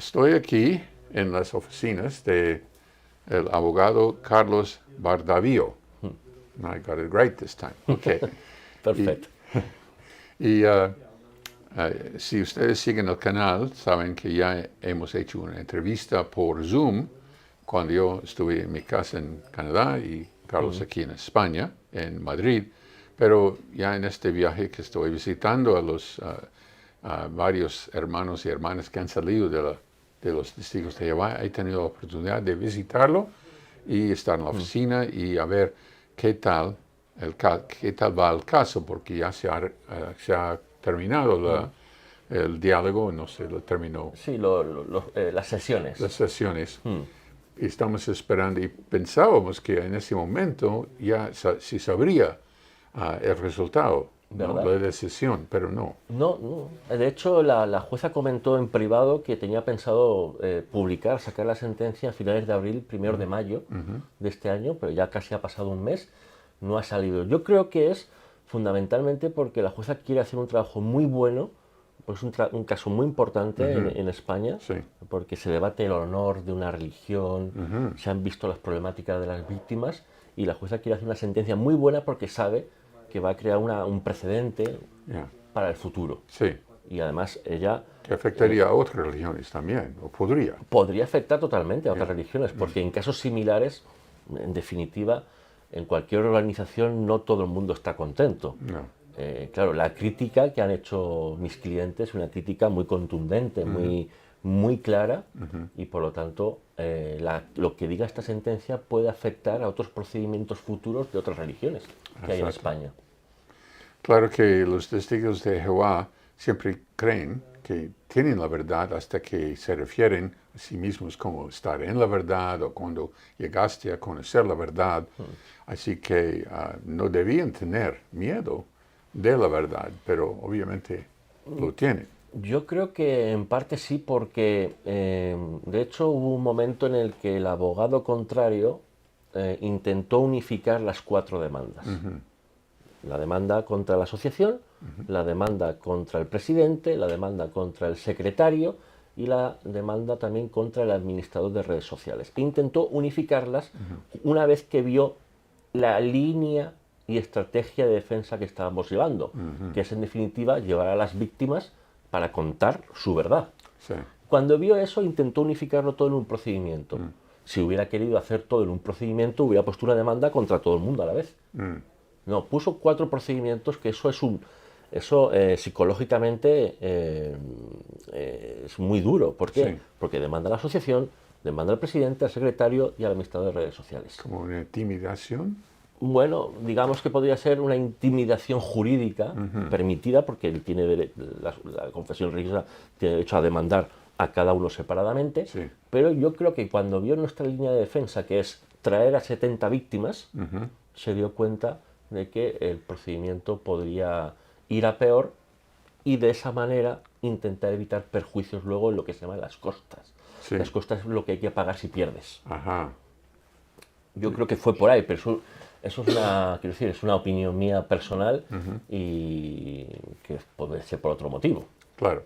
Estoy aquí en las oficinas de el abogado Carlos Bardavío. I got it right this time. Okay. Perfecto. Si ustedes siguen el canal, saben que ya hemos hecho una entrevista por Zoom cuando yo estuve en mi casa en Canadá y Carlos aquí en España, en Madrid. Pero ya en este viaje que estoy visitando a los varios hermanos y hermanas que han salido de los testigos de Jehová, he tenido la oportunidad de visitarlo y estar en la oficina y a ver qué tal va el caso, porque ya se ha terminado el diálogo, no se lo terminó. Sí, las sesiones. Las sesiones. Y estamos esperando y pensábamos que en ese momento ya se sabría el resultado, ¿no? La decisión, pero no. No. De hecho, la jueza comentó en privado que tenía pensado sacar la sentencia a finales de abril, 1 de mayo de este año, pero ya casi ha pasado un mes, no ha salido. Yo creo que es fundamentalmente porque la jueza quiere hacer un trabajo muy bueno, pues un caso muy importante en España, Sí. porque se debate el honor de una religión, se han visto las problemáticas de las víctimas, y la jueza quiere hacer una sentencia muy buena porque sabe que va a crear un precedente para el futuro. Sí. Y además ella... Que afectaría a otras religiones también, o podría. Podría afectar totalmente a otras religiones, porque en casos similares, en definitiva, en cualquier organización no todo el mundo está contento. No. Claro, la crítica que han hecho mis clientes es una crítica muy contundente, muy clara, y por lo tanto lo que diga esta sentencia puede afectar a otros procedimientos futuros de otras religiones que hay en España. Claro que los testigos de Jehová siempre creen que tienen la verdad hasta que se refieren a sí mismos como estar en la verdad o cuando llegaste a conocer la verdad. Así que no debían tener miedo de la verdad, pero obviamente lo tienen. Yo creo que en parte sí, porque de hecho hubo un momento en el que el abogado contrario intentó unificar las 4 demandas. La demanda contra la asociación, la demanda contra el presidente, la demanda contra el secretario y la demanda también contra el administrador de redes sociales. E intentó unificarlas una vez que vio la línea y estrategia de defensa que estábamos llevando, que es en definitiva llevar a las víctimas para contar su verdad. Sí. Cuando vio eso, intentó unificarlo todo en un procedimiento. Si hubiera querido hacer todo en un procedimiento, hubiera puesto una demanda contra todo el mundo a la vez. No, puso 4 procedimientos, que eso psicológicamente es muy duro. ¿Por qué? Sí. Porque demanda a la asociación, demanda al presidente, al secretario y al administrador de redes sociales. Como una intimidación. Bueno, digamos que podría ser una intimidación jurídica permitida, porque él tiene la confesión religiosa tiene derecho a demandar a cada uno separadamente, pero yo creo que cuando vio nuestra línea de defensa, que es traer a 70 víctimas, se dio cuenta de que el procedimiento podría ir a peor y de esa manera intentar evitar perjuicios luego en lo que se llama las costas. Sí. Las costas es lo que hay que pagar si pierdes. Ajá. Yo creo que fue por ahí, pero eso es una opinión mía personal y que puede ser por otro motivo. Claro.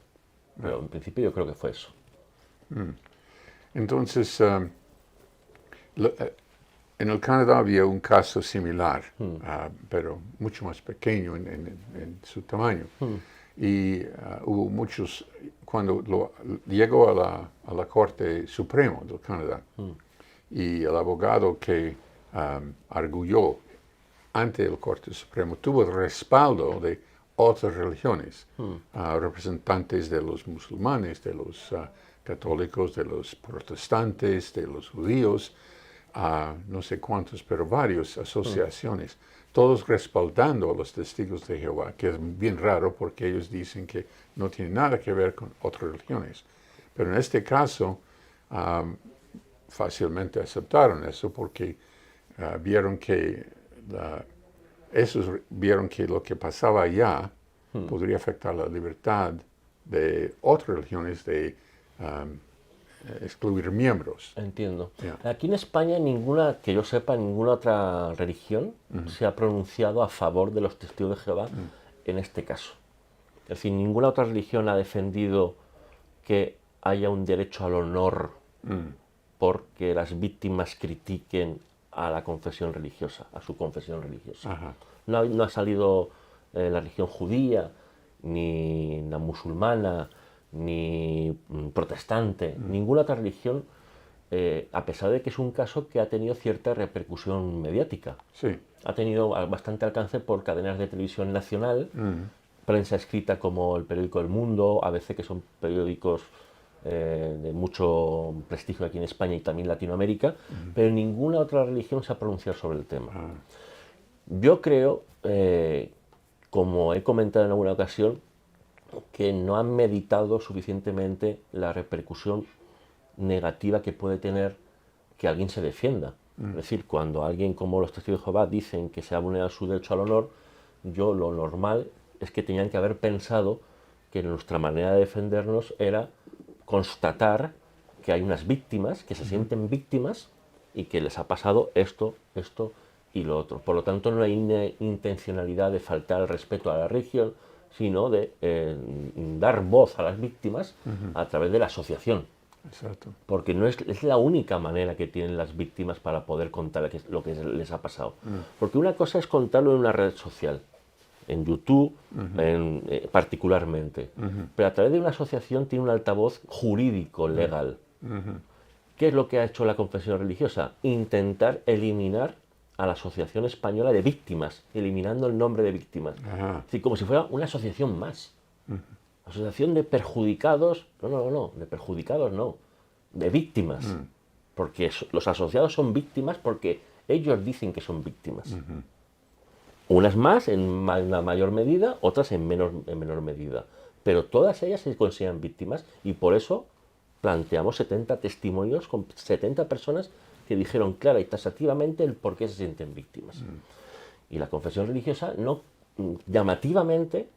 Pero en principio yo creo que fue eso. Entonces, en el Canadá había un caso similar, pero mucho más pequeño en su tamaño. Y hubo muchos, cuando llegó a la Corte Suprema del Canadá, y el abogado que arguyó ante el Corte Supremo tuvo el respaldo de otras religiones, representantes de los musulmanes, de los católicos, de los protestantes, de los judíos, no sé cuántos, pero varias asociaciones, todos respaldando a los testigos de Jehová, que es bien raro porque ellos dicen que no tiene nada que ver con otras religiones. Pero en este caso, fácilmente aceptaron eso porque vieron que vieron que lo que pasaba allá podría afectar la libertad de otras religiones de excluir miembros. Entiendo. Yeah. Aquí en España, que yo sepa, ninguna otra religión se ha pronunciado a favor de los testigos de Jehová en este caso. Es decir, ninguna otra religión ha defendido que haya un derecho al honor porque las víctimas critiquen a la confesión religiosa, a su confesión religiosa. Ajá. No ha salido la religión judía, ni la musulmana, ni protestante, ninguna otra religión, a pesar de que es un caso que ha tenido cierta repercusión mediática. Sí. Ha tenido bastante alcance por cadenas de televisión nacional, prensa escrita como el periódico El Mundo, ABC, que son periódicos de mucho prestigio aquí en España y también Latinoamérica, pero ninguna otra religión se ha pronunciado sobre el tema. Yo creo, como he comentado en alguna ocasión, que no han meditado suficientemente la repercusión negativa que puede tener que alguien se defienda. Es decir, cuando alguien como los testigos de Jehová dicen que se ha vulnerado su derecho al honor, yo lo normal es que tenían que haber pensado que nuestra manera de defendernos era constatar que hay unas víctimas, que se sienten víctimas y que les ha pasado esto, esto y lo otro. Por lo tanto, no hay una intencionalidad de faltar el respeto a la religión, sino de dar voz a las víctimas a través de la asociación. Exacto. Porque no es la única manera que tienen las víctimas para poder contar lo que les ha pasado. Porque una cosa es contarlo en una red social, en YouTube particularmente, pero a través de una asociación tiene un altavoz jurídico, legal. ¿Qué es lo que ha hecho la confesión religiosa? Intentar eliminar a la Asociación Española de Víctimas, eliminando el nombre de víctimas. Es decir, como si fuera una asociación más. Asociación de perjudicados, no, de perjudicados no, de víctimas. Porque los asociados son víctimas porque ellos dicen que son víctimas. Unas más en una mayor medida, otras en menor medida. Pero todas ellas se consideran víctimas y por eso planteamos 70 testimonios con 70 personas que dijeron clara y taxativamente el por qué se sienten víctimas. Y la confesión religiosa, no, llamativamente,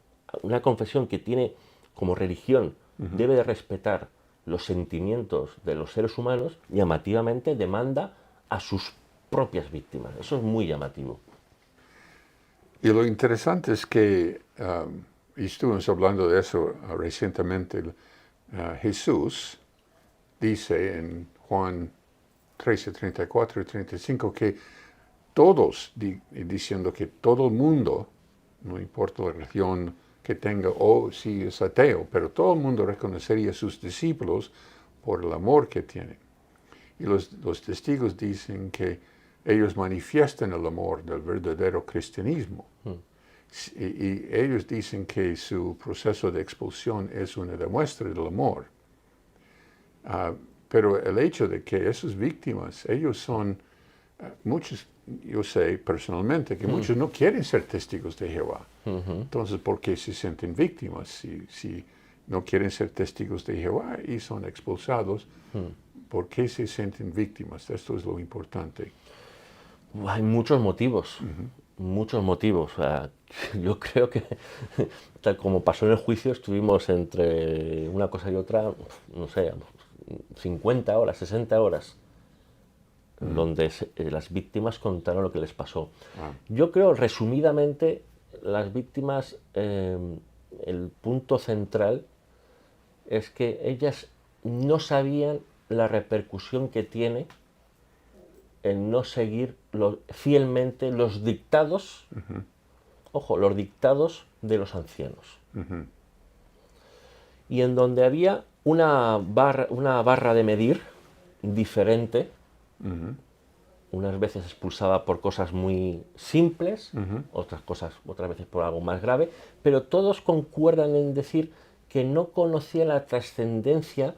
una confesión que tiene como religión, debe de respetar los sentimientos de los seres humanos, llamativamente demanda a sus propias víctimas. Eso es muy llamativo. Y lo interesante es que, y estuvimos hablando de eso recientemente, Jesús dice en Juan 13, 34 y 35 que todos, diciendo que todo el mundo, no importa la religión que tenga o si es ateo, pero todo el mundo reconocería a sus discípulos por el amor que tienen. Y los testigos dicen que ellos manifiestan el amor del verdadero cristianismo. Y ellos dicen que su proceso de expulsión es una demuestra del amor. Pero el hecho de que esas víctimas, ellos son, muchos, yo sé personalmente que muchos no quieren ser testigos de Jehová. Entonces, ¿por qué se sienten víctimas? Si no quieren ser testigos de Jehová y son expulsados, ¿por qué se sienten víctimas? Esto es lo importante. Hay muchos motivos, muchos motivos. O sea, yo creo que, tal como pasó en el juicio, estuvimos entre una cosa y otra, no sé, 50 horas, 60 horas, donde las víctimas contaron lo que les pasó. Yo creo, resumidamente, las víctimas, el punto central es que ellas no sabían la repercusión que tiene el no seguir fielmente los dictados, ojo, los dictados de los ancianos. Y en donde había una barra de medir diferente, unas veces expulsada por cosas muy simples, otras veces por algo más grave, pero todos concuerdan en decir que no conocía la trascendencia,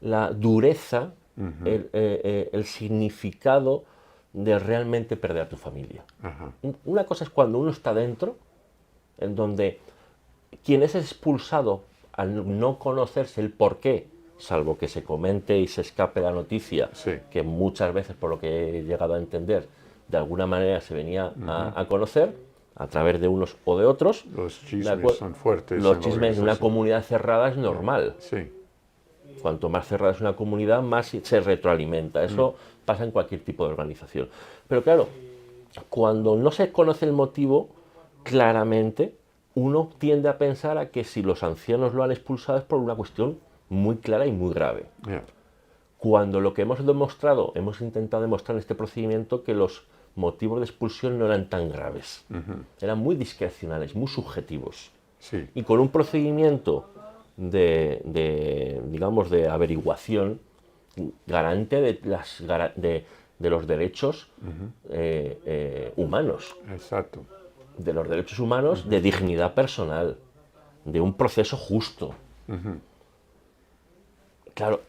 la dureza, el significado de realmente perder a tu familia. Una cosa es cuando uno está dentro, en donde quien es expulsado al no conocerse el porqué, salvo que se comente y se escape la noticia, que muchas veces, por lo que he llegado a entender, de alguna manera se venía a conocer, a través de unos o de otros. Los chismes son fuertes. Los chismes en una comunidad cerrada es normal. Sí. Cuanto más cerrada es una comunidad, más se retroalimenta. Eso pasa en cualquier tipo de organización. Pero claro, cuando no se conoce el motivo claramente, uno tiende a pensar a que si los ancianos lo han expulsado es por una cuestión muy clara y muy grave. Yeah. Cuando lo que hemos demostrado, hemos intentado demostrar en este procedimiento que los motivos de expulsión no eran tan graves, eran muy discrecionales, muy subjetivos. Sí. Y con un procedimiento digamos, de averiguación garante de los derechos humanos, Exacto. de los derechos humanos, de dignidad personal, de un proceso justo. Claro,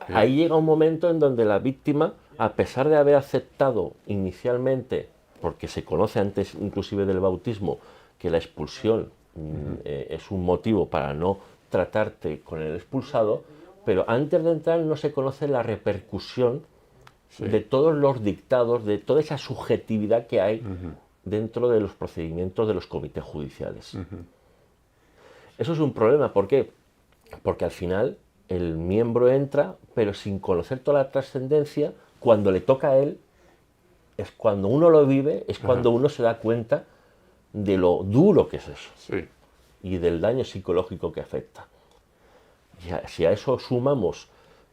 ahí llega un momento en donde la víctima, a pesar de haber aceptado inicialmente, porque se conoce antes inclusive del bautismo, que la expulsión es un motivo para no tratarte con el expulsado, pero antes de entrar no se conoce la repercusión de todos los dictados, de toda esa subjetividad que hay dentro de los procedimientos de los comités judiciales. Eso es un problema, ¿por qué? Porque al final el miembro entra, pero sin conocer toda la trascendencia. Cuando le toca a él, es cuando uno lo vive, es cuando uno se da cuenta de lo duro que es eso. Sí. Y del daño psicológico que afecta. Si a eso sumamos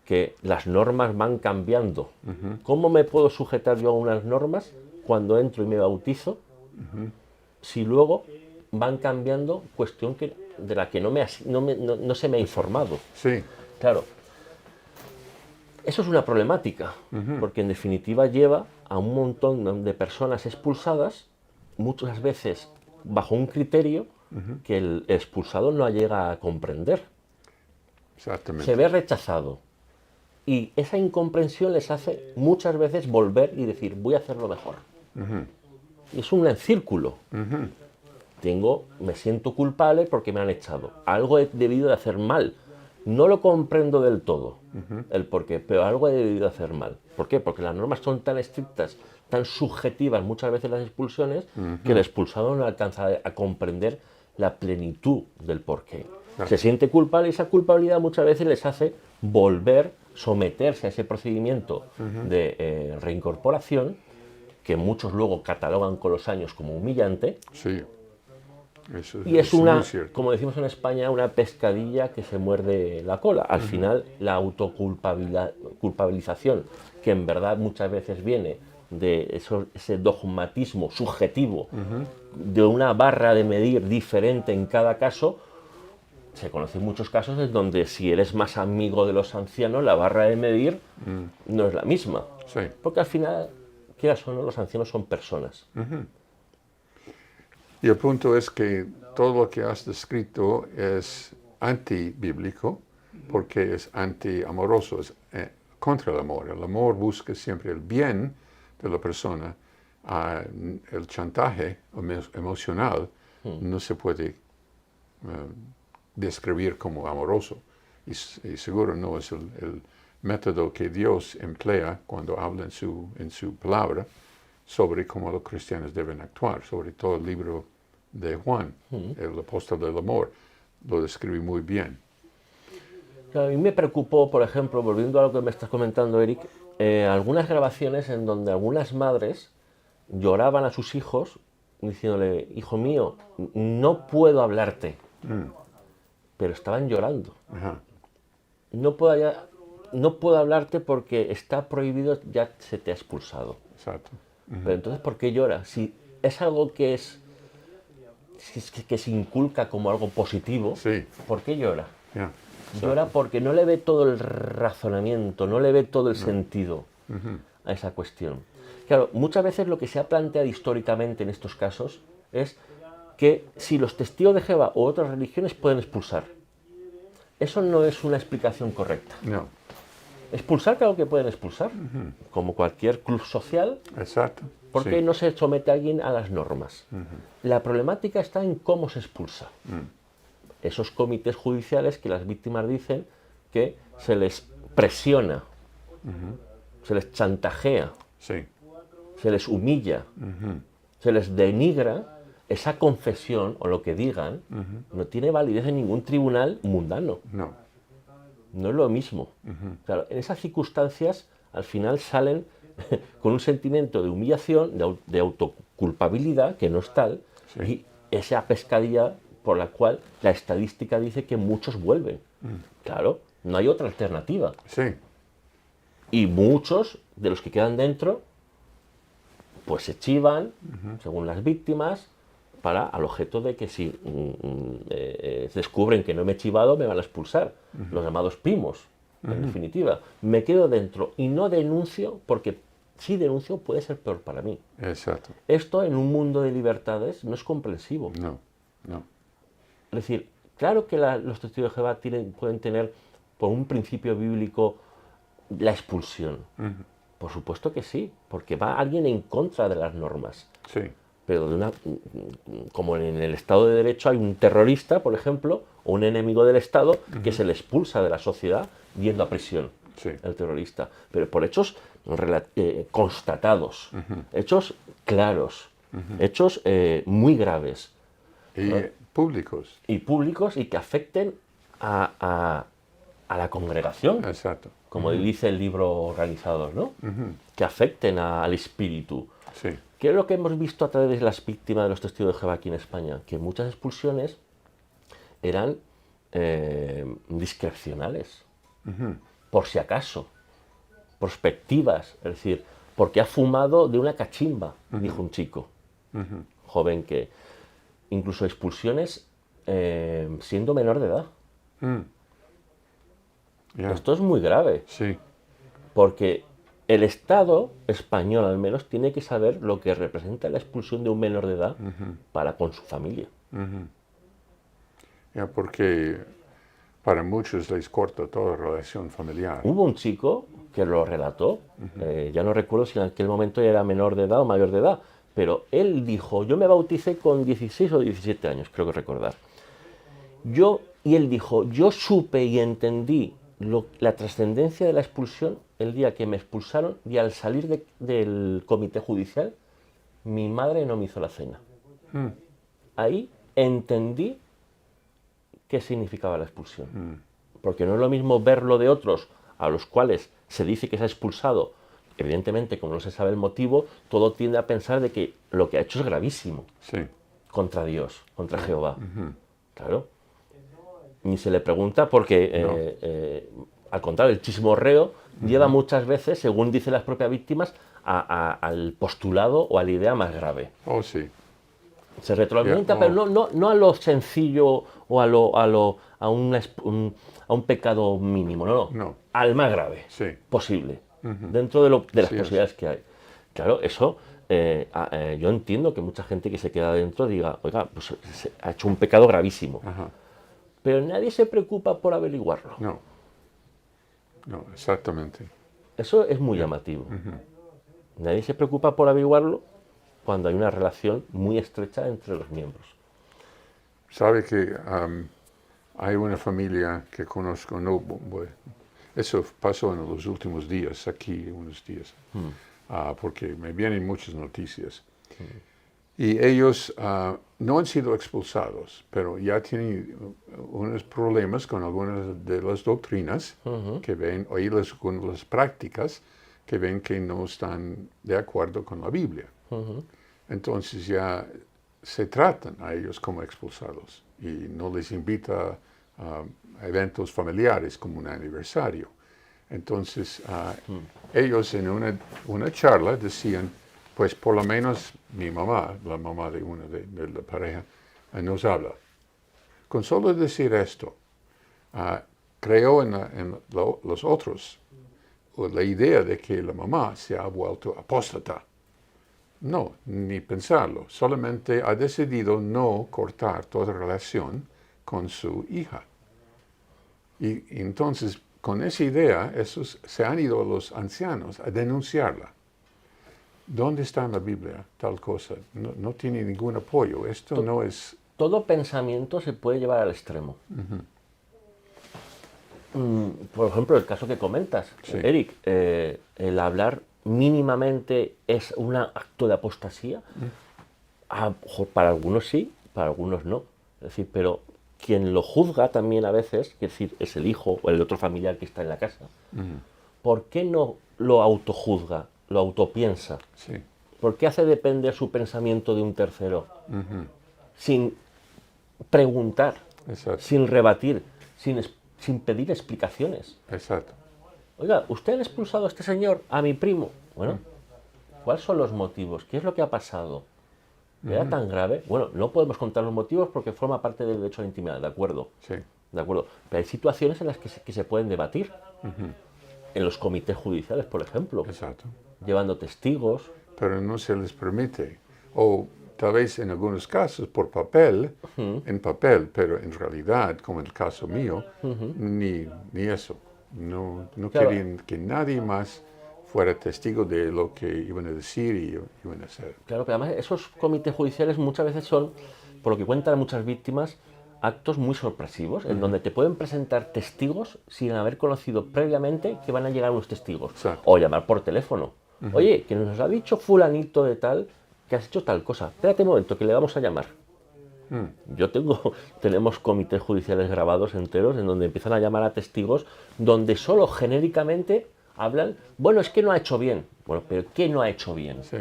que las normas van cambiando, ¿cómo me puedo sujetar yo a unas normas cuando entro y me bautizo? Si luego van cambiando, cuestión de la que no se me ha informado. Sí. Claro, eso es una problemática, porque en definitiva lleva a un montón de personas expulsadas, muchas veces bajo un criterio que el expulsado no llega a comprender. Exactamente. Se ve rechazado. Y esa incomprensión les hace muchas veces volver y decir, voy a hacerlo mejor. Y es un círculo. Me siento culpable porque me han echado. Algo he debido de hacer mal. No lo comprendo del todo, el porqué, pero algo he debido de hacer mal. ¿Por qué? Porque las normas son tan estrictas, tan subjetivas muchas veces las expulsiones, que el expulsado no alcanza a comprender la plenitud del porqué. Claro. Se siente culpable y esa culpabilidad muchas veces les hace volver, someterse a ese procedimiento de reincorporación, que muchos luego catalogan con los años como humillante. Sí. Eso, y es una, como decimos en España, una pescadilla que se muerde la cola. Al final, la autoculpabilización, que en verdad muchas veces viene de ese dogmatismo subjetivo, de una barra de medir diferente en cada caso. Se conocen muchos casos en donde si eres más amigo de los ancianos, la barra de medir no es la misma. Sí. Porque al final, quieras o no, los ancianos son personas. Y el punto es que todo lo que has descrito es antibíblico, porque es anti-amoroso, es contra el amor. El amor busca siempre el bien de la persona. El chantaje emocional no se puede describir como amoroso. Y seguro no es el método que Dios emplea cuando habla en su palabra sobre cómo los cristianos deben actuar, sobre todo el libro de Juan, el apóstol del amor, lo describe muy bien. A mí me preocupó, por ejemplo, volviendo a lo que me estás comentando, Eric, algunas grabaciones en donde algunas madres lloraban a sus hijos diciéndole, hijo mío, no puedo hablarte, pero estaban llorando. No puedo hablarte porque está prohibido, ya se te ha expulsado. Exacto. Pero entonces, ¿por qué llora? Si es algo que se inculca como algo positivo, sí. ¿Por qué llora? Yeah. Llora porque no le ve todo el razonamiento, no le ve todo el sentido a esa cuestión. Claro, muchas veces lo que se ha planteado históricamente en estos casos es que si los testigos de Jehová u otras religiones pueden expulsar. Eso no es una explicación correcta. No. Expulsar, claro que pueden expulsar, como cualquier club social. Exacto. Porque sí. no se somete a alguien a las normas. La problemática está en cómo se expulsa. Esos comités judiciales que las víctimas dicen que se les presiona, se les chantajea, Sí. se les humilla, se les denigra. Esa confesión o lo que digan no tiene validez en ningún tribunal mundano. No. No es lo mismo. Claro, en esas circunstancias al final salen con un sentimiento de humillación, de autoculpabilidad, que no es tal, y esa pescadilla por la cual la estadística dice que muchos vuelven. Claro, No hay otra alternativa. Sí, Y muchos de los que quedan dentro, pues se chivan, según las víctimas, para al objeto de que si descubren que no me he chivado, me van a expulsar. Los llamados primos, en definitiva. Me quedo dentro y no denuncio, porque si denuncio puede ser peor para mí. exacto. Esto en un mundo de libertades no es comprensivo. No, no. Es decir, claro que los testigos de Jehová pueden tener, por un principio bíblico, la expulsión. Por supuesto que sí, porque va alguien en contra de las normas. Sí, Pero como en el Estado de Derecho hay un terrorista, por ejemplo, o un enemigo del Estado, que se le expulsa de la sociedad yendo a prisión, sí. el terrorista. Pero por hechos constatados, hechos claros, hechos muy graves. Y públicos. Y públicos y que afecten a la congregación, Exacto. como dice el libro Organizados, ¿no? Que afecten al espíritu. Sí, ¿Qué es lo que hemos visto a través de las víctimas de los testigos de Jehová aquí en España? Que muchas expulsiones eran discrecionales, por si acaso, prospectivas, es decir, porque ha fumado de una cachimba, dijo un chico, joven, que incluso expulsiones siendo menor de edad. ya. Esto es muy grave, Sí, porque el Estado español al menos tiene que saber lo que representa la expulsión de un menor de edad para con su familia. ya, porque para muchos les corta toda relación familiar. Hubo un chico que lo relató, ya no recuerdo si en aquel momento era menor de edad o mayor de edad, pero él dijo, yo me bauticé con 16 o 17 años, creo que recordar. Y él dijo, yo supe y entendí la trascendencia de la expulsión el día que me expulsaron, y al salir del comité judicial, mi madre no me hizo la cena. Ahí entendí qué significaba la expulsión. Porque no es lo mismo verlo de otros a los cuales se dice que se ha expulsado. Evidentemente, como no se sabe el motivo, todo tiende a pensar de que lo que ha hecho es gravísimo Sí, contra Dios, contra Jehová. Claro. Ni se le pregunta porque, al contrario, el chismorreo lleva muchas veces, según dicen las propias víctimas, al postulado o a la idea más grave. oh sí, Se retroalimenta, Yeah, pero no a lo sencillo o a un pecado mínimo, No. al más grave Sí. posible, dentro de las Sí, posibilidades que hay. Claro, eso, yo entiendo que mucha gente que se queda dentro diga, oiga, pues ha hecho un pecado gravísimo, Ajá. pero nadie se preocupa por averiguarlo. No. No, exactamente. Eso es muy llamativo. Nadie se preocupa por averiguarlo cuando hay una relación muy estrecha entre los miembros. Sabe que hay una familia que conozco, eso pasó en los últimos días, aquí unos días, porque me vienen muchas noticias. Y ellos no han sido expulsados, pero ya tienen unos problemas con algunas de las doctrinas que ven, con las prácticas que ven que no están de acuerdo con la Biblia. Entonces ya se tratan a ellos como expulsados y no les invita a eventos familiares como un aniversario. Entonces ellos en una charla decían, pues por lo menos mi mamá, la mamá de una de la pareja, nos habla. Con solo decir esto, creó en los otros la idea de que la mamá se ha vuelto apóstata. No, ni pensarlo. Solamente ha decidido no cortar toda relación con su hija. Y entonces, con esa idea, se han ido los ancianos a denunciarla. ¿Dónde está en la Biblia tal cosa? No tiene ningún apoyo. Esto no es... Todo pensamiento se puede llevar al extremo. Por ejemplo, el caso que comentas, Sí. Eric, el hablar mínimamente es un acto de apostasía. Para algunos sí, para algunos no. Es decir, pero quien lo juzga también a veces, es decir, es el hijo o el otro familiar que está en la casa, ¿por qué no lo autojuzga, lo autopiensa? Sí, ¿Por qué hace depender su pensamiento de un tercero? Sin preguntar, exacto. sin rebatir, sin pedir explicaciones. Exacto. Oiga, ¿usted ha expulsado a este señor, a mi primo? Bueno, ¿cuáles son los motivos? ¿Qué es lo que ha pasado? ¿Era tan grave? Bueno, no podemos contar los motivos porque forma parte del derecho a la intimidad, ¿de acuerdo? Sí. De acuerdo. Pero hay situaciones en las que se pueden debatir. En los comités judiciales, por ejemplo. Exacto. Llevando testigos. Pero no se les permite. O tal vez en algunos casos por papel, en papel, pero en realidad, como en el caso mío, ni eso. No Claro. querían que nadie más fuera testigo de lo que iban a decir y iban a hacer. Claro, pero además esos comités judiciales muchas veces son, por lo que cuentan muchas víctimas, actos muy sorpresivos, en donde te pueden presentar testigos sin haber conocido previamente que van a llegar unos testigos. Exacto. O llamar por teléfono. Oye, que nos ha dicho fulanito de tal que has hecho tal cosa. Espérate un momento, que le vamos a llamar. Tenemos comités judiciales grabados enteros en donde empiezan a llamar a testigos donde solo genéricamente hablan, bueno, es que no ha hecho bien. Bueno, pero ¿qué no ha hecho bien? Sí.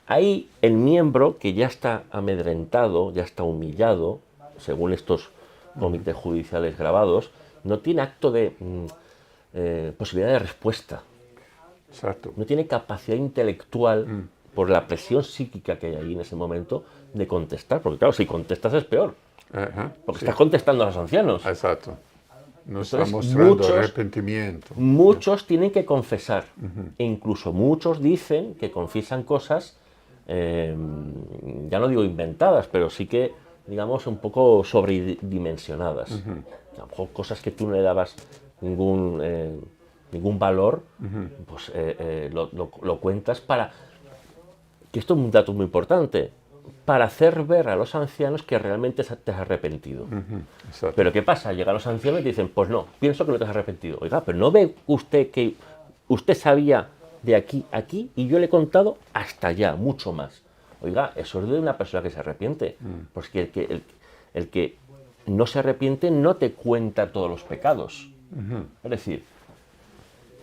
Ahí el miembro que ya está amedrentado, ya está humillado, según estos comités judiciales grabados, no tiene acto de posibilidad de respuesta. Exacto. No tiene capacidad intelectual, por la presión psíquica que hay ahí en ese momento, de contestar. Porque claro, si contestas es peor. Ajá, Porque sí. estás contestando a los ancianos. Exacto. No está Entonces, mostrando arrepentimiento. Muchos tienen que confesar. E incluso muchos dicen que confiesan cosas, ya no digo inventadas, pero sí que, digamos, un poco sobredimensionadas. A lo mejor cosas que tú no le dabas ningún valor, pues lo cuentas para... Que esto es un dato muy importante, para hacer ver a los ancianos que realmente te has arrepentido. Exacto. Pero ¿qué pasa? Llegan los ancianos y te dicen, pues no, pienso que no te has arrepentido. Oiga, pero ¿no ve usted que usted sabía de aquí a aquí y yo le he contado hasta allá, mucho más? Oiga, eso es de una persona que se arrepiente. Pues que el que no se arrepiente no te cuenta todos los pecados. Es decir,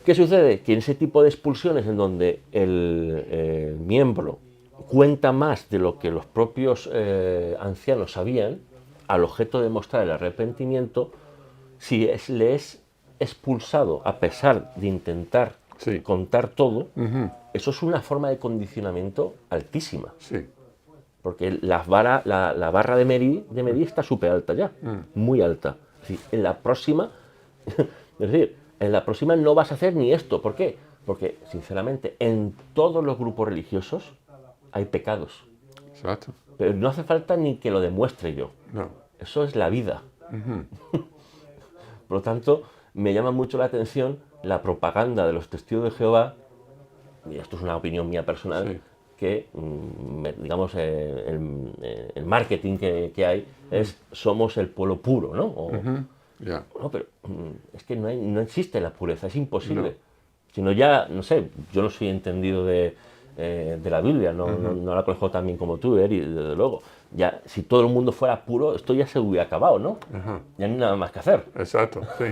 ¿qué sucede? Que en ese tipo de expulsiones en donde el miembro cuenta más de lo que los propios ancianos sabían, al objeto de mostrar el arrepentimiento, si le es expulsado a pesar de intentar contar todo, eso es una forma de condicionamiento altísima. Sí. Porque la barra de medir está súper alta ya, muy alta. Es decir, en la próxima, no vas a hacer ni esto. ¿Por qué? Porque, sinceramente, en todos los grupos religiosos hay pecados. Exacto. Pero no hace falta ni que lo demuestre yo. No. Eso es la vida. Por lo tanto, me llama mucho la atención la propaganda de los testigos de Jehová, y esto es una opinión mía personal, que, digamos, el marketing que hay es somos el pueblo puro, ¿no? No, pero es que no existe la pureza, es imposible. Sino ya, no sé, yo no soy entendido de la Biblia, no la conozco tan bien como tú, Eri, desde luego. Ya, si todo el mundo fuera puro, esto ya se hubiera acabado, ¿no? Ya no hay nada más que hacer. Exacto, sí.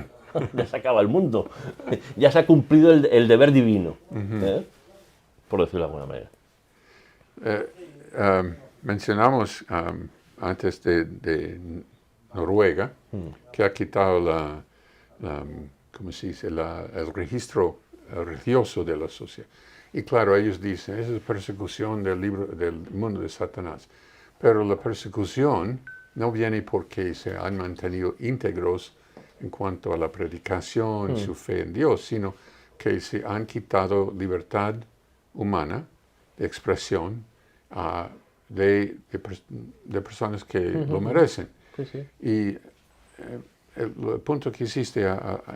Ya se acaba el mundo. Ya se ha cumplido el deber divino, por decirlo de alguna manera. Mencionamos antes de Noruega, que ha quitado ¿cómo se dice? El registro religioso de la sociedad. Y claro, ellos dicen, esa es persecución del mundo de Satanás. Pero la persecución no viene porque se han mantenido íntegros en cuanto a la predicación, su fe en Dios, sino que se han quitado libertad humana de expresión de personas que lo merecen. Y el punto que hiciste,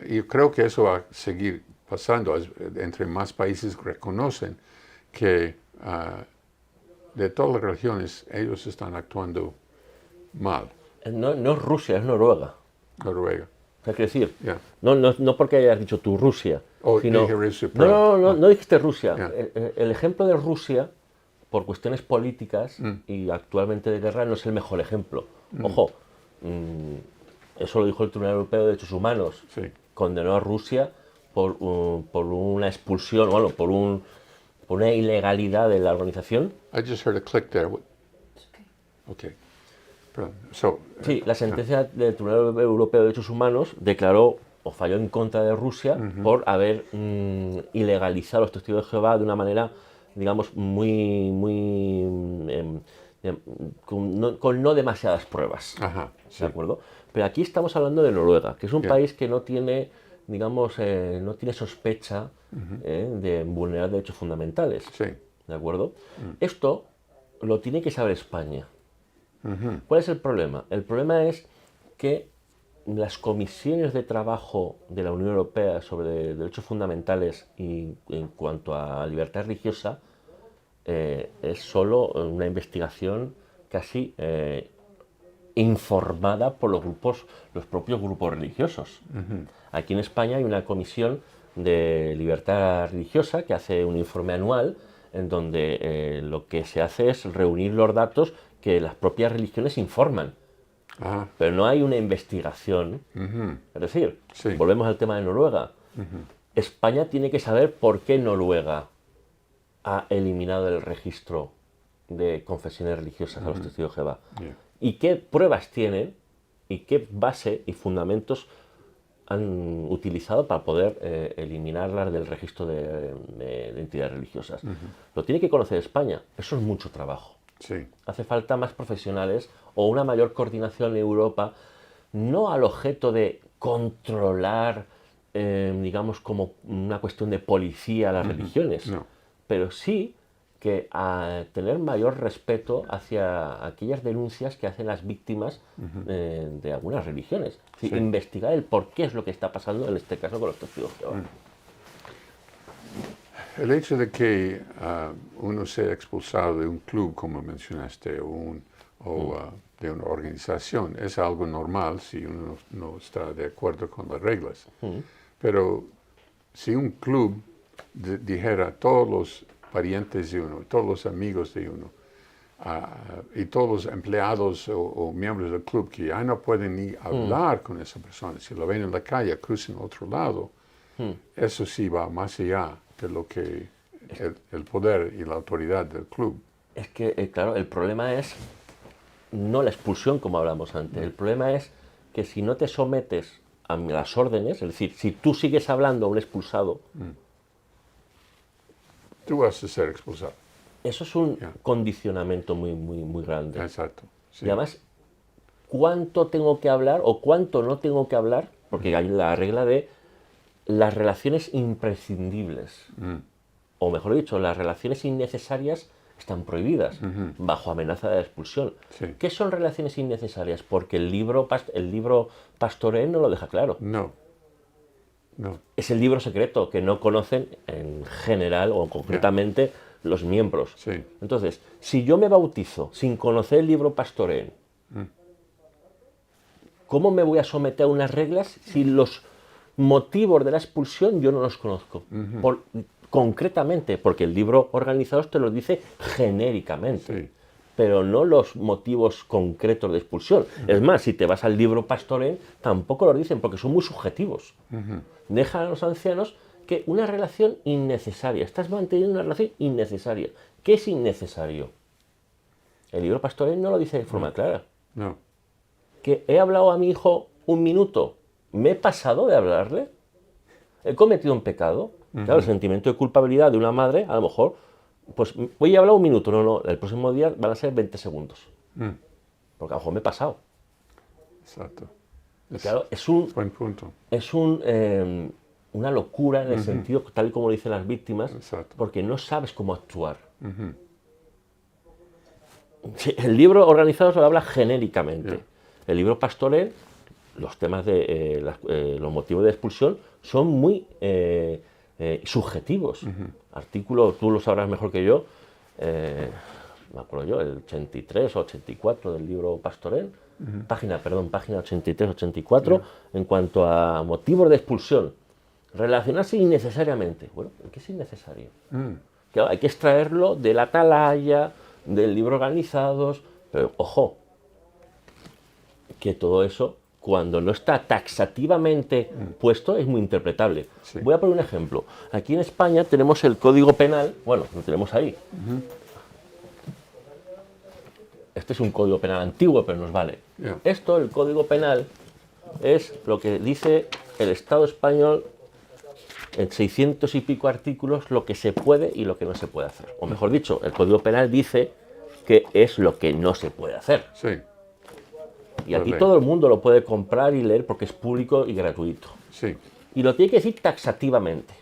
yo creo que eso va a seguir pasando, entre más países reconocen que de todas las religiones ellos están actuando mal. No es Rusia, es Noruega. Noruega. O sea, quiero decir, no porque hayas dicho tú Rusia, sino... Dije Rusia, no dijiste Rusia. Yeah. El ejemplo de Rusia, por cuestiones políticas y actualmente de guerra, no es el mejor ejemplo. Ojo, eso lo dijo el Tribunal Europeo de Derechos Humanos. Sí. Condenó a Rusia por una expulsión, bueno, por una ilegalidad de la organización. I just heard a click there. Okay. Sí, la sentencia del Tribunal Europeo de Derechos Humanos declaró o falló en contra de Rusia por haber ilegalizado los testigos de Jehová de una manera, digamos, con no demasiadas pruebas. Ajá, sí. ¿De acuerdo? Pero aquí estamos hablando de Noruega, que es un país que no tiene, digamos, no tiene sospecha de vulnerar derechos fundamentales. Sí. ¿De acuerdo? Esto lo tiene que saber España. ¿Cuál es el problema? El problema es que las comisiones de trabajo de la Unión Europea sobre derechos fundamentales y en cuanto a libertad religiosa es solo una investigación casi informada por los propios grupos religiosos. Aquí en España hay una comisión de libertad religiosa que hace un informe anual en donde lo que se hace es reunir los datos que las propias religiones informan. Pero no hay una investigación. Es decir, volvemos al tema de Noruega. España tiene que saber por qué Noruega ha eliminado el registro de confesiones religiosas a los testigos de Jehová. Y qué pruebas tienen y qué base y fundamentos han utilizado para poder eliminarlas del registro de entidades religiosas. Lo tiene que conocer España. Eso es mucho trabajo. Sí. Hace falta más profesionales o una mayor coordinación en Europa, no al objeto de controlar, digamos, como una cuestión de policía a las religiones, pero sí que a tener mayor respeto hacia aquellas denuncias que hacen las víctimas de algunas religiones. Es decir, investigar el por qué es lo que está pasando en este caso con los testigos de Jehová. El hecho de que uno sea expulsado de un club, como mencionaste, o de una organización, es algo normal si uno no está de acuerdo con las reglas. Pero si un club dijera a todos los parientes de uno, todos los amigos de uno, y todos los empleados o miembros del club que ya no pueden ni hablar con esa persona, si lo ven en la calle, cruzan a otro lado, eso sí va más allá de lo que el poder y la autoridad del club. Es que, claro, el problema es no la expulsión, como hablamos antes. El problema es que si no te sometes a las órdenes, es decir, si tú sigues hablando a un expulsado, tú vas a ser expulsado. Eso es un condicionamiento muy, muy, muy grande. Exacto. Sí. Y además, ¿cuánto tengo que hablar o cuánto no tengo que hablar? Porque hay la regla de las relaciones imprescindibles. O mejor dicho, las relaciones innecesarias están prohibidas bajo amenaza de expulsión. ¿Qué son relaciones innecesarias? Porque el libro Pastorén no lo deja claro. No. Es el libro secreto que no conocen en general o concretamente los miembros. Entonces, si yo me bautizo sin conocer el libro Pastorén, ¿cómo me voy a someter a unas reglas si los motivos de la expulsión yo no los conozco? Concretamente, porque el libro organizado te lo dice genéricamente, pero no los motivos concretos de expulsión. Es más, si te vas al libro Pastorén, tampoco lo dicen, porque son muy subjetivos. Dejan a los ancianos que una relación innecesaria, estás manteniendo una relación innecesaria. ¿Qué es innecesario? El libro Pastorén no lo dice de forma clara. Que he hablado a mi hijo un minuto, ¿me he pasado de hablarle? ¿He cometido un pecado? Claro, el sentimiento de culpabilidad de una madre, a lo mejor, pues voy a hablar un minuto, no, el próximo día van a ser 20 segundos. Porque a lo mejor me he pasado. Exacto. Claro, es un buen punto. Es una locura en el sentido, tal y como lo dicen las víctimas, porque no sabes cómo actuar. Sí, el libro organizado se habla genéricamente. El libro Pastorén, los temas de los motivos de expulsión son muy subjetivos. Artículo, tú lo sabrás mejor que yo, me acuerdo yo, el 83 o 84 del libro Pastorén, página 83-84, en cuanto a motivos de expulsión. Relacionarse innecesariamente. Bueno, ¿qué es innecesario? Claro, hay que extraerlo de la atalaya, del libro organizados, pero ojo, que todo eso, cuando no está taxativamente puesto, es muy interpretable. Voy a poner un ejemplo. Aquí en España tenemos el Código Penal, bueno, lo tenemos ahí. Este este es un código penal antiguo, pero nos vale. Yeah. Esto, el código penal, es lo que dice el Estado español en 600 y pico artículos, lo que se puede y lo que no se puede hacer. O mejor dicho, el código penal dice qué es lo que no se puede hacer. Sí. Y aquí Vale. todo el mundo lo puede comprar y leer porque es público y gratuito. Sí. Y lo tiene que decir taxativamente.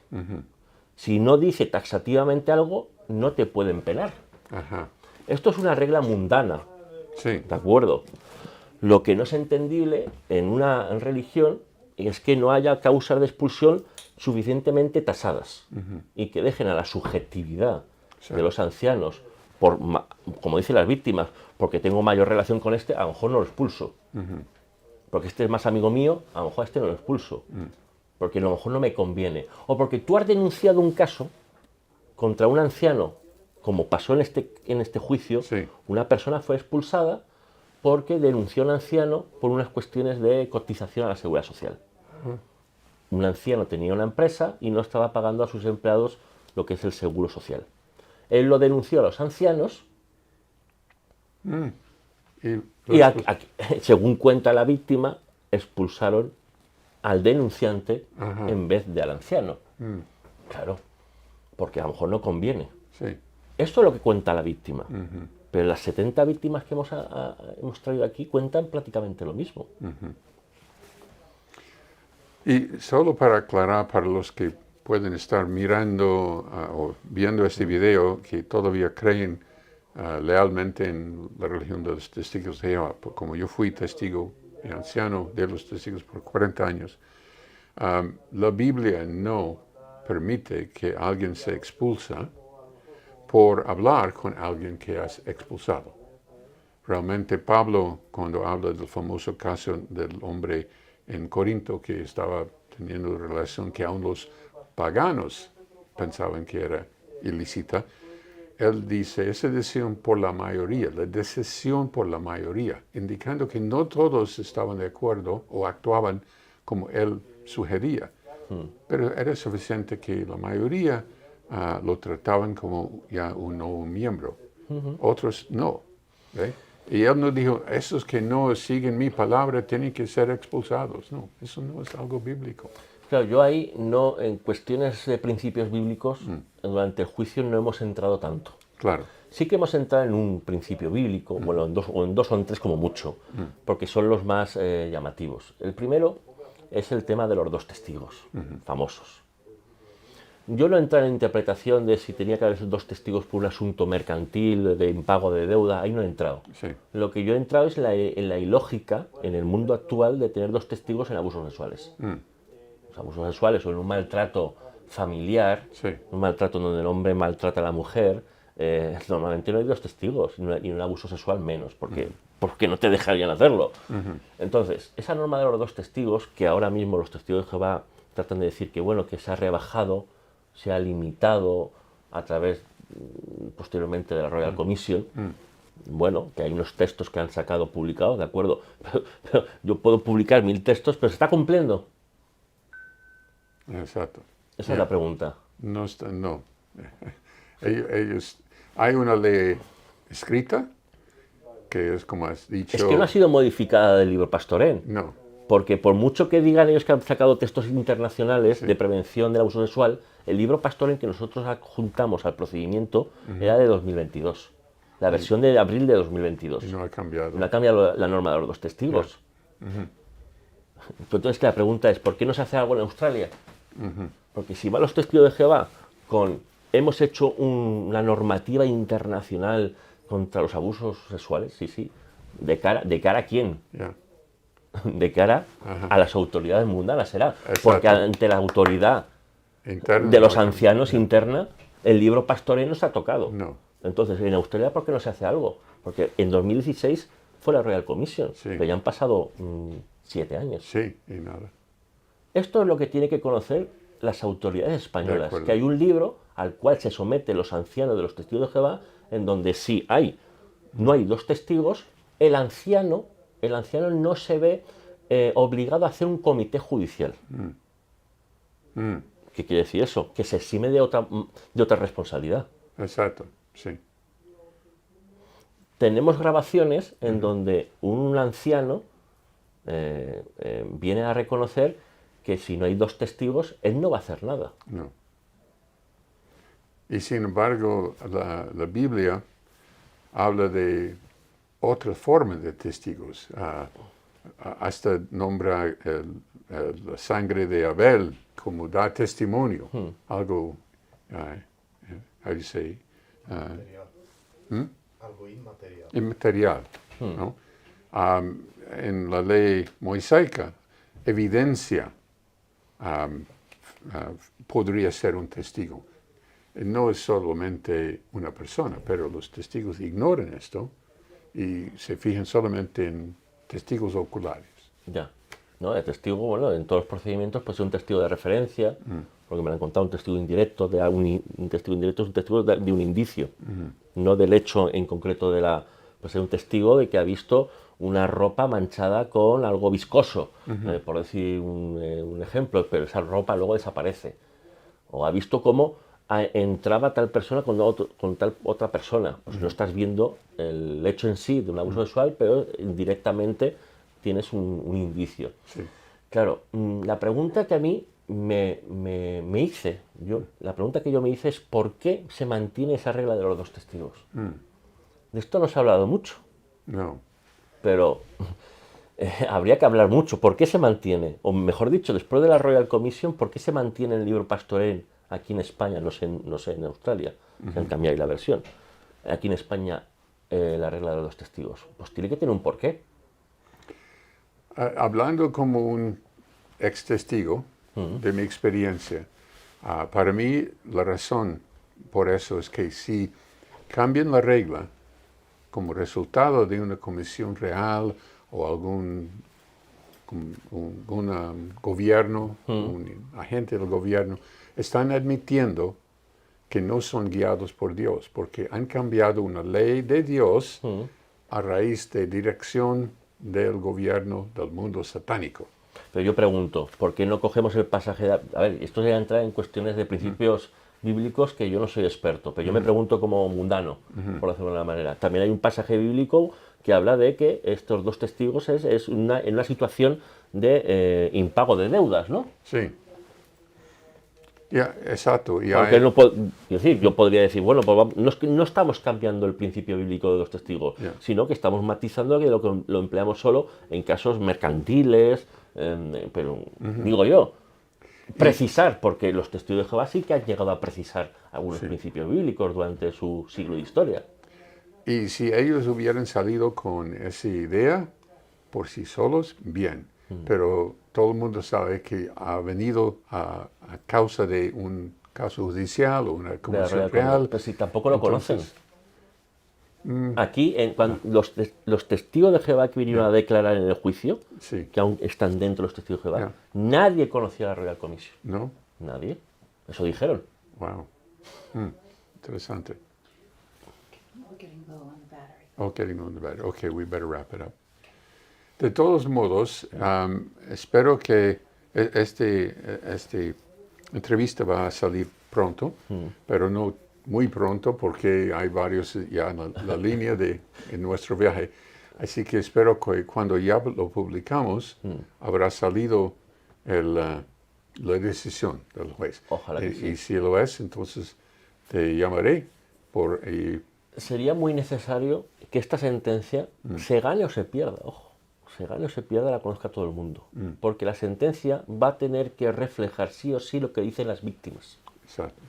Si no dice taxativamente algo, no te pueden penar. Ajá. Esto es una regla mundana, Sí. ¿de acuerdo? Lo que no es entendible en una religión es que no haya causas de expulsión suficientemente tasadas y que dejen a la subjetividad de los ancianos, como dicen las víctimas, porque tengo mayor relación con este, a lo mejor no lo expulso. Porque este es más amigo mío, a lo mejor a este no lo expulso. Porque a lo mejor no me conviene. O porque tú has denunciado un caso contra un anciano, como pasó en este juicio, Sí. una persona fue expulsada porque denunció a un anciano por unas cuestiones de cotización a la seguridad social. Un anciano tenía una empresa y no estaba pagando a sus empleados lo que es el seguro social. Él lo denunció a los ancianos y según cuenta la víctima, expulsaron al denunciante en vez de al anciano. Claro, porque a lo mejor no conviene. Sí. Esto es lo que cuenta la víctima. Pero las 70 víctimas que hemos traído aquí cuentan prácticamente lo mismo. Y solo para aclarar para los que pueden estar mirando o viendo este video, que todavía creen lealmente en la religión de los testigos de Jehová, como yo fui testigo y anciano de los testigos por 40 años, la Biblia no permite que alguien se expulsa por hablar con alguien que has expulsado. Realmente Pablo, cuando habla del famoso caso del hombre en Corinto que estaba teniendo relación que aún los paganos pensaban que era ilícita, él dice, esa decisión por la mayoría, la decisión por la mayoría, indicando que no todos estaban de acuerdo o actuaban como él sugería, pero era suficiente que la mayoría lo trataban como ya un nuevo miembro, otros no. ¿Ve? Y él no dijo, esos que no siguen mi palabra tienen que ser expulsados. No, eso no es algo bíblico. Claro, yo ahí no, en cuestiones de principios bíblicos, durante el juicio no hemos entrado tanto. Claro. Sí que hemos entrado en un principio bíblico, bueno, en dos o en tres como mucho, porque son los más llamativos. El primero es el tema de los dos testigos, famosos. Yo no entré en interpretación de si tenía que haber dos testigos por un asunto mercantil, de impago de deuda, ahí no he entrado. Sí. Lo que yo he entrado es en la ilógica, en el mundo actual, de tener dos testigos en abusos sexuales. Los abusos sexuales o en un maltrato familiar, Sí. un maltrato donde el hombre maltrata a la mujer, normalmente no hay dos testigos, y en un abuso sexual menos, porque no te dejarían hacerlo. Entonces, esa norma de los dos testigos, que ahora mismo los testigos de Jehová tratan de decir que, bueno, que se ha rebajado, se ha limitado a través, posteriormente, de la Royal Commission. Bueno, que hay unos textos que han sacado publicados, de acuerdo, pero yo puedo publicar 1000 textos, pero ¿se está cumpliendo? Exacto. Esa es la pregunta. No está, no. Hay una ley escrita que es como has dicho. Es que no ha sido modificada del libro Pastorén. No. Porque por mucho que digan ellos que han sacado textos internacionales de prevención del abuso sexual, el libro Pastorén que nosotros adjuntamos al procedimiento era de 2022. La versión de abril de 2022. Y no ha cambiado. No ha cambiado la norma de los dos testigos. Entonces la pregunta es, ¿por qué no se hace algo en Australia? Porque si van los testigos de Jehová con hemos hecho una normativa internacional contra los abusos sexuales, sí, ¿de cara a quién? Yeah. De cara a las autoridades mundanas será. Exacto. Porque ante la autoridad Interno de los no ha ancianos interna, el libro Pastorén no se ha tocado. No. Entonces, en Australia, ¿por qué no se hace algo? Porque en 2016 fue la Royal Commission, pero ya han pasado 7 años. Sí, y nada. Esto es lo que tienen que conocer las autoridades españolas, que hay un libro al cual se someten los ancianos de los testigos de Jehová, en donde sí no hay dos testigos, el anciano no se ve obligado a hacer un comité judicial. ¿Qué quiere decir eso? Que se exime de otra responsabilidad. Exacto, sí. tenemos grabaciones en donde un anciano viene a reconocer que si no hay dos testigos, él no va a hacer nada. No. Y sin embargo, la Biblia habla de otra forma de testigos. Hasta nombra la sangre de Abel como da testimonio. Algo, how do you say? Algo inmaterial. Inmaterial. ¿No? En la ley mosaica, evidencia podría ser un testigo. No es solamente una persona, pero los testigos ignoran esto y se fijan solamente en testigos oculares. Ya. ¿No? El testigo, bueno, en todos los procedimientos, pues es un testigo de referencia, porque me lo han contado, un testigo indirecto, un testigo indirecto es un testigo de un indicio, no del hecho en concreto de la... Pues es un testigo de que ha visto una ropa manchada con algo viscoso, por decir un ejemplo, pero esa ropa luego desaparece. O ha visto cómo entraba tal persona con tal otra persona. Pues no estás viendo el hecho en sí de un abuso sexual, pero indirectamente tienes un indicio. Sí. Claro, la pregunta que a mí me hice, la pregunta que yo me hice es ¿por qué se mantiene esa regla de los dos testigos? De esto no se ha hablado mucho, No. pero habría que hablar mucho. ¿Por qué se mantiene? O mejor dicho, después de la Royal Commission, ¿por qué se mantiene el libro Pastorell aquí en España? No sé en Australia, se han cambiado ahí la versión. Aquí en España la regla de los dos testigos. Pues tiene que tener un porqué. Hablando como un ex testigo de mi experiencia, para mí la razón por eso es que si cambian la regla como resultado de una comisión real o algún gobierno, un agente del gobierno, están admitiendo que no son guiados por Dios, porque han cambiado una ley de Dios a raíz de dirección del gobierno del mundo satánico. Pero yo pregunto, ¿por qué no cogemos el pasaje de... A ver, esto ya entra en cuestiones de principios bíblicos que yo no soy experto, pero yo me pregunto como mundano, por decirlo de alguna manera. También hay un pasaje bíblico que habla de que estos dos testigos es en una situación de impago de deudas, ¿no? Sí. Ya, exacto. Y Aunque yo podría decir, bueno, pues no estamos cambiando el principio bíblico de los testigos, sino que estamos matizando que lo empleamos solo en casos mercantiles, pero digo yo, precisar, porque los testigos de Jehová sí que han llegado a precisar algunos principios bíblicos durante su siglo de historia. Y si ellos hubieran salido con esa idea por sí solos, bien. Pero todo el mundo sabe que ha venido a causa de un caso judicial o una comisión real. Pues si tampoco lo conocen. Aquí, los testigos de Jehová que vinieron a declarar en el juicio, que aún están dentro de los testigos de Jehová, nadie conocía la Royal Commission. ¿No? Nadie. Eso dijeron. Wow. Interesante. We're getting low on the battery. Oh, getting on the battery. Okay, we better wrap it up. De todos modos, espero que esta entrevista va a salir pronto, pero no muy pronto porque hay varios ya en la línea en nuestro viaje. Así que espero que cuando ya lo publicamos, habrá salido la decisión del juez. Ojalá que sí. Y si lo es, entonces te llamaré Sería muy necesario que esta sentencia se gane o se pierda, ojo. Se gane o se pierda, la conozca todo el mundo. Porque la sentencia va a tener que reflejar sí o sí lo que dicen las víctimas. Exacto.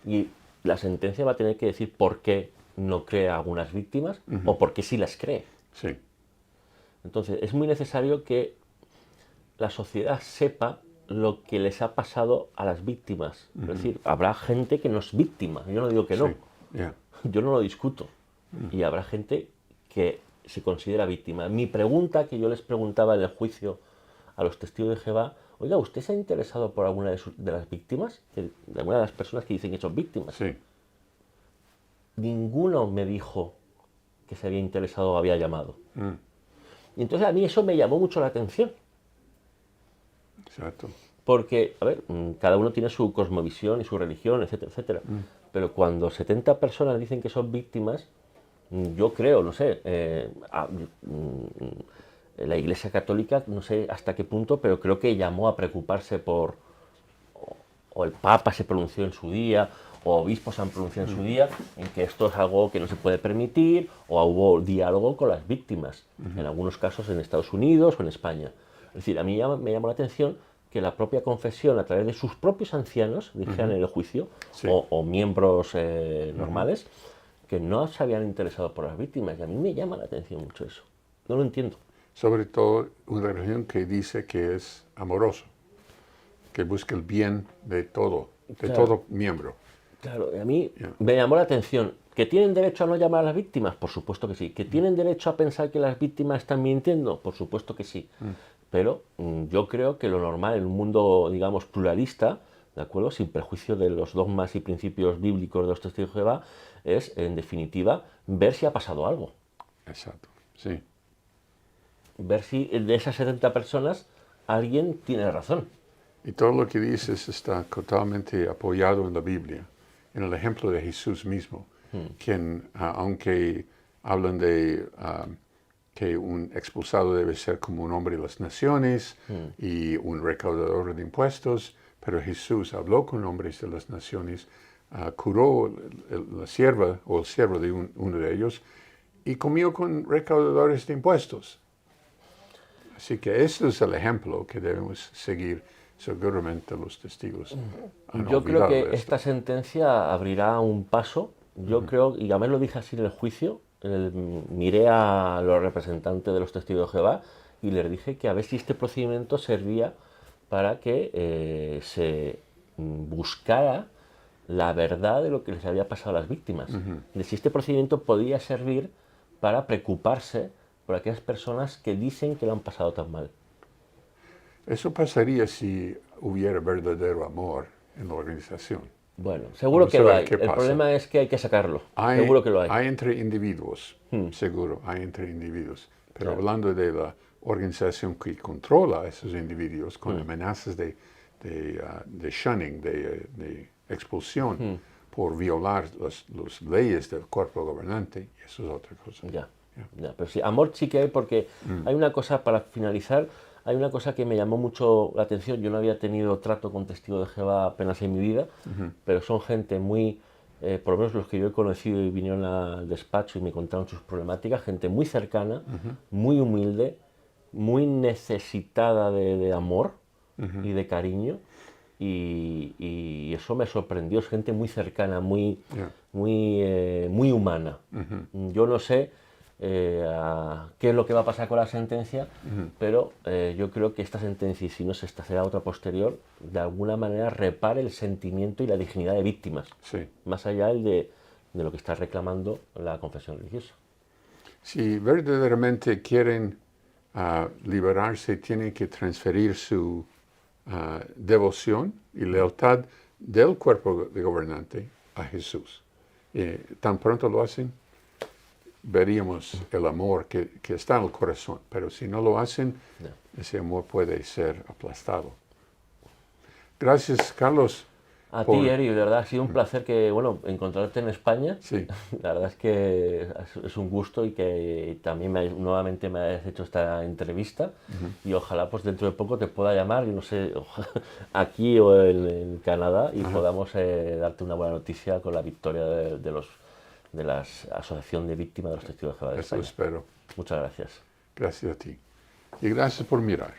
Y la sentencia va a tener que decir por qué no cree a algunas víctimas o por qué sí las cree. Sí. Entonces, es muy necesario que la sociedad sepa lo que les ha pasado a las víctimas. Es decir, habrá gente que no es víctima. Yo no digo que no. Yo no lo discuto. Y habrá gente que se considera víctima. Mi pregunta, que yo les preguntaba en el juicio a los testigos de Jehová, oiga, ¿usted se ha interesado por alguna de las víctimas? De alguna de las personas que dicen que son víctimas. Sí. Ninguno me dijo que se había interesado o había llamado. Y entonces a mí eso me llamó mucho la atención. Exacto. Porque, a ver, cada uno tiene su cosmovisión y su religión, etcétera, etcétera. Pero cuando 70 personas dicen que son víctimas, Yo creo, no sé, la Iglesia Católica, no sé hasta qué punto, pero creo que llamó a preocuparse por, o el Papa se pronunció en su día, o obispos se han pronunciado en su día, en que esto es algo que no se puede permitir, o hubo diálogo con las víctimas, en algunos casos en Estados Unidos o en España. Es decir, a mí me llamó la atención que la propia confesión, a través de sus propios ancianos, dijeran en el juicio, Sí. o miembros normales, que no se habían interesado por las víctimas. Y a mí me llama la atención mucho eso. No lo entiendo. Sobre todo una religión que dice que es amoroso, que busca el bien de todo miembro. Claro, y a mí Ya. me llamó la atención. ¿Que tienen derecho a no llamar a las víctimas? Por supuesto que sí. ¿Que tienen derecho a pensar que las víctimas están mintiendo? Por supuesto que sí. Pero yo creo que lo normal en un mundo, digamos, pluralista, ¿de acuerdo? Sin perjuicio de los dogmas y principios bíblicos de los testigos de Jehová, es, en definitiva, ver si ha pasado algo. Exacto, sí. Ver si de esas 70 personas alguien tiene razón. Y todo lo que dices está totalmente apoyado en la Biblia, en el ejemplo de Jesús mismo, quien, aunque hablan de que un expulsado debe ser como un hombre de las naciones y un recaudador de impuestos, pero Jesús habló con hombres de las naciones, curó la sierva o el siervo de uno de ellos y comió con recaudadores de impuestos. Así que ese es el ejemplo que debemos seguir seguramente los testigos. Yo creo que esta sentencia abrirá un paso. Yo creo, y además lo dije así en el juicio, miré a los representantes de los testigos de Jehová y les dije que a ver si este procedimiento servía para que se buscara la verdad de lo que les había pasado a las víctimas. De si este procedimiento podía servir para preocuparse por aquellas personas que dicen que lo han pasado tan mal. Eso pasaría si hubiera verdadero amor en la organización. Bueno, seguro Vamos que a lo ver hay. qué El pasa. problema es que hay que sacarlo. Seguro que lo hay. Hay entre individuos, seguro, hay entre individuos. Pero Claro. hablando de la organización que controla a esos individuos con amenazas de shunning, de expulsión, por violar las leyes del cuerpo gobernante, eso es otra cosa. Ya, pero sí, amor sí que hay porque hay una cosa, para finalizar, hay una cosa que me llamó mucho la atención. Yo no había tenido trato con testigos de Jehová apenas en mi vida, pero son gente muy, por lo menos los que yo he conocido y vinieron al despacho y me contaron sus problemáticas, gente muy cercana, muy humilde, muy necesitada de amor y de cariño. Y eso me sorprendió, es gente muy cercana, muy humana. Yo no sé qué es lo que va a pasar con la sentencia, pero yo creo que esta sentencia, y si no se establecerá otra posterior, de alguna manera repare el sentimiento y la dignidad de víctimas, Sí. más allá de lo que está reclamando la confesión religiosa. Si verdaderamente quieren liberarse, tienen que transferir su devoción y lealtad del cuerpo de gobernante a Jesús. Tan pronto lo hacen, veríamos el amor que está en el corazón, pero si no lo hacen, ese amor puede ser aplastado. Gracias, Carlos. A ti, Eri, de verdad ha sido un placer encontrarte en España. Sí. La verdad es que es un gusto y que también nuevamente me hayas hecho esta entrevista y ojalá pues dentro de poco te pueda llamar, no sé, aquí o en Canadá y podamos darte una buena noticia con la victoria de la Asociación de Víctimas de los Testigos de Jehová de Eso España. espero. Muchas gracias. Gracias a ti. Y gracias por mirar.